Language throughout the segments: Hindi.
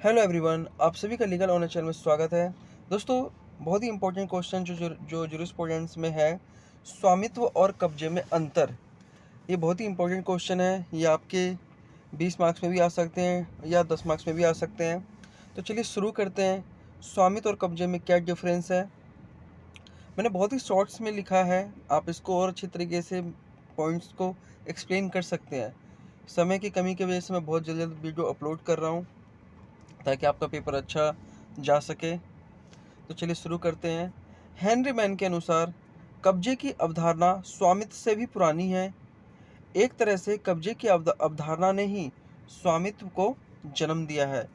हेलो एवरीवन, आप सभी का लीगल ऑनर चैनल में स्वागत है। दोस्तों, बहुत ही इंपॉर्टेंट क्वेश्चन जो जूरिस्प्रूडेंस में है, स्वामित्व और कब्जे में अंतर। ये बहुत ही इंपॉर्टेंट क्वेश्चन है। ये आपके 20 मार्क्स में भी आ सकते हैं या 10 मार्क्स में भी आ सकते हैं। तो चलिए शुरू करते हैं। स्वामित्व और कब्जे में क्या डिफरेंस है, मैंने बहुत ही शॉर्ट्स में लिखा है। आप इसको और अच्छी तरीके से पॉइंट्स को एक्सप्लेन कर सकते हैं। समय की कमी की वजह से मैं बहुत जल्द वीडियो अपलोड कर रहा हूँ ताकि आपका पेपर अच्छा जा सके। तो चलिए शुरू करते हैं। हेनरी मैन के अनुसार कब्जे की अवधारणा स्वामित्व से भी पुरानी है। एक तरह से कब्जे की अवधारणा ने ही स्वामित्व को जन्म दिया है।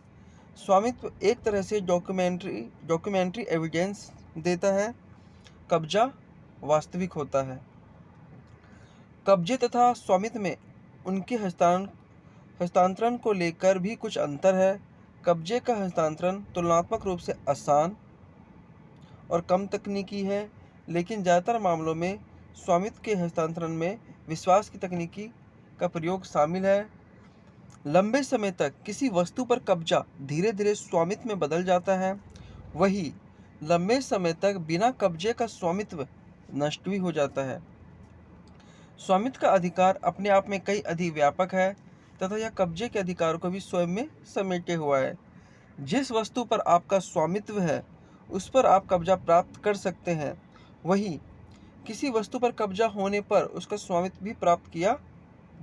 स्वामित्व एक तरह से डॉक्यूमेंट्री एविडेंस देता है, कब्जा वास्तविक होता है। कब्जे तथा स्वामित्व में उनके हस्तांतरण को लेकर भी कुछ अंतर है। कब्जे का हस्तांतरण तुलनात्मक रूप से आसान और कम तकनीकी है, लेकिन ज़्यादातर मामलों में स्वामित्व के हस्तांतरण में विश्वास की तकनीकी का प्रयोग शामिल है। लंबे समय तक किसी वस्तु पर कब्जा धीरे धीरे स्वामित्व में बदल जाता है, वही लंबे समय तक बिना कब्जे का स्वामित्व नष्ट भी हो जाता है। स्वामित्व का अधिकार अपने आप में कई अधिक व्यापक है तथा यह कब्जे के अधिकार को भी स्वयं में समेटे हुआ है। जिस वस्तु पर आपका स्वामित्व है उस पर आप कब्जा प्राप्त कर सकते हैं, वहीं किसी वस्तु पर कब्जा होने पर उसका स्वामित्व भी प्राप्त किया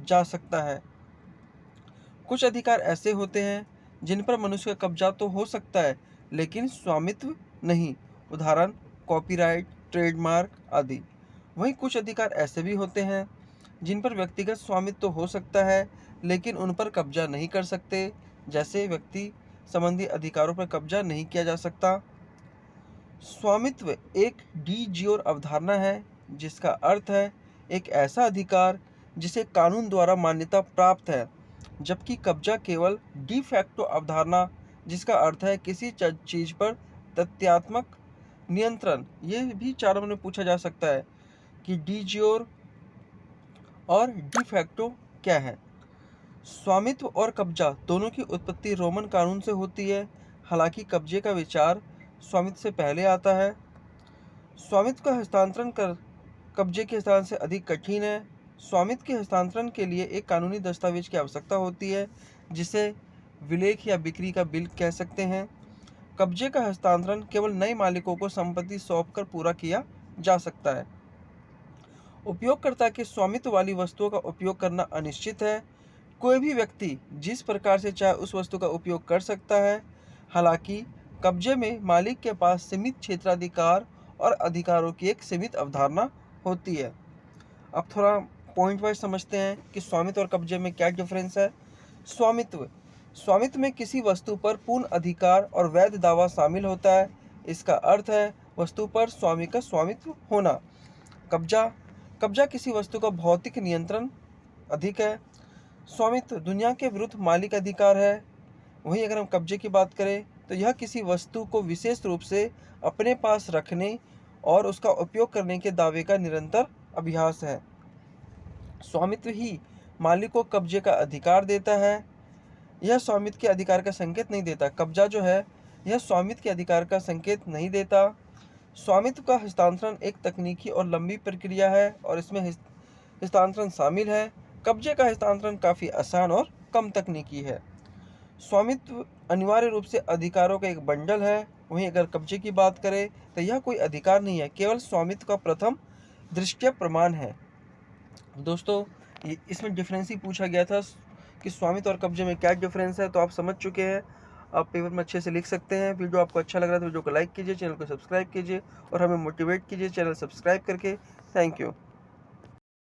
जा सकता है। कुछ अधिकार ऐसे होते हैं जिन पर मनुष्य का कब्जा तो हो सकता है लेकिन स्वामित्व नहीं, उदाहरण कॉपीराइट, ट्रेडमार्क आदि। वहीं कुछ अधिकार ऐसे भी होते हैं जिन पर व्यक्तिगत स्वामित्व तो हो सकता है लेकिन उन पर कब्जा नहीं कर सकते, जैसे व्यक्ति संबंधी अधिकारों पर कब्जा नहीं किया जा सकता। स्वामित्व एक डी ज्योर अवधारणा है, जिसका अर्थ है एक ऐसा अधिकार जिसे कानून द्वारा मान्यता प्राप्त है, जबकि कब्जा केवल डी फैक्टो अवधारणा, जिसका अर्थ है किसी चीज़ पर तथ्यात्मक नियंत्रण। ये भी चारों में पूछा जा सकता है कि डी ज्योर और डी फैक्टो क्या है। स्वामित्व और कब्जा दोनों की उत्पत्ति रोमन कानून से होती है, हालांकि कब्जे का विचार स्वामित्व से पहले आता है। स्वामित्व का हस्तांतरण कर कब्जे के हस्तांतरण से अधिक कठिन है। स्वामित्व के हस्तांतरण के लिए एक कानूनी दस्तावेज की आवश्यकता होती है, जिसे विलेख या बिक्री का बिल कह सकते हैं। कब्जे का हस्तांतरण केवल नए मालिकों को संपत्ति सौंपकर पूरा किया जा सकता है। उपयोगकर्ता के स्वामित्व वाली वस्तुओं का उपयोग करना अनिश्चित है। कोई भी व्यक्ति जिस प्रकार से चाहे उस वस्तु का उपयोग कर सकता है। हालांकि कब्जे में मालिक के पास सीमित क्षेत्राधिकार और अधिकारों की एक सीमित अवधारणा होती है। अब थोड़ा पॉइंट वाइज समझते हैं कि स्वामित्व और कब्जे में क्या डिफरेंस है। स्वामित्व स्वामित्व में किसी वस्तु पर पूर्ण अधिकार और वैध दावा शामिल होता है। इसका अर्थ है वस्तु पर स्वामी का स्वामित्व होना। कब्जा कब्जा किसी वस्तु का भौतिक नियंत्रण अधिक है। स्वामित्व दुनिया के विरुद्ध मालिक अधिकार है। वहीं अगर हम कब्जे की बात करें तो यह किसी वस्तु को विशेष रूप से अपने पास रखने और उसका उपयोग करने के दावे का निरंतर अभ्यास है। स्वामित्व ही मालिक को कब्जे का अधिकार देता है, यह स्वामित्व के अधिकार का संकेत नहीं देता। कब्जा जो है यह स्वामित्व के अधिकार का संकेत नहीं देता। स्वामित्व का हस्तांतरण एक तकनीकी और लंबी प्रक्रिया है और इसमें हस्तांतरण शामिल है। कब्जे का हस्तांतरण काफ़ी आसान और कम तकनीकी है। स्वामित्व अनिवार्य रूप से अधिकारों का एक बंडल है। वहीं अगर कब्जे की बात करें तो यह कोई अधिकार नहीं है, केवल स्वामित्व का प्रथम दृष्टया प्रमाण है। दोस्तों, इसमें डिफरेंस ही पूछा गया था कि स्वामित्व और कब्जे में क्या डिफरेंस है, तो आप समझ चुके हैं। आप पेपर में अच्छे से लिख सकते हैं। वीडियो आपको अच्छा लग रहा है तो वीडियो को लाइक कीजिए, चैनल को सब्सक्राइब कीजिए और हमें मोटिवेट कीजिए चैनल सब्सक्राइब करके। Thank you.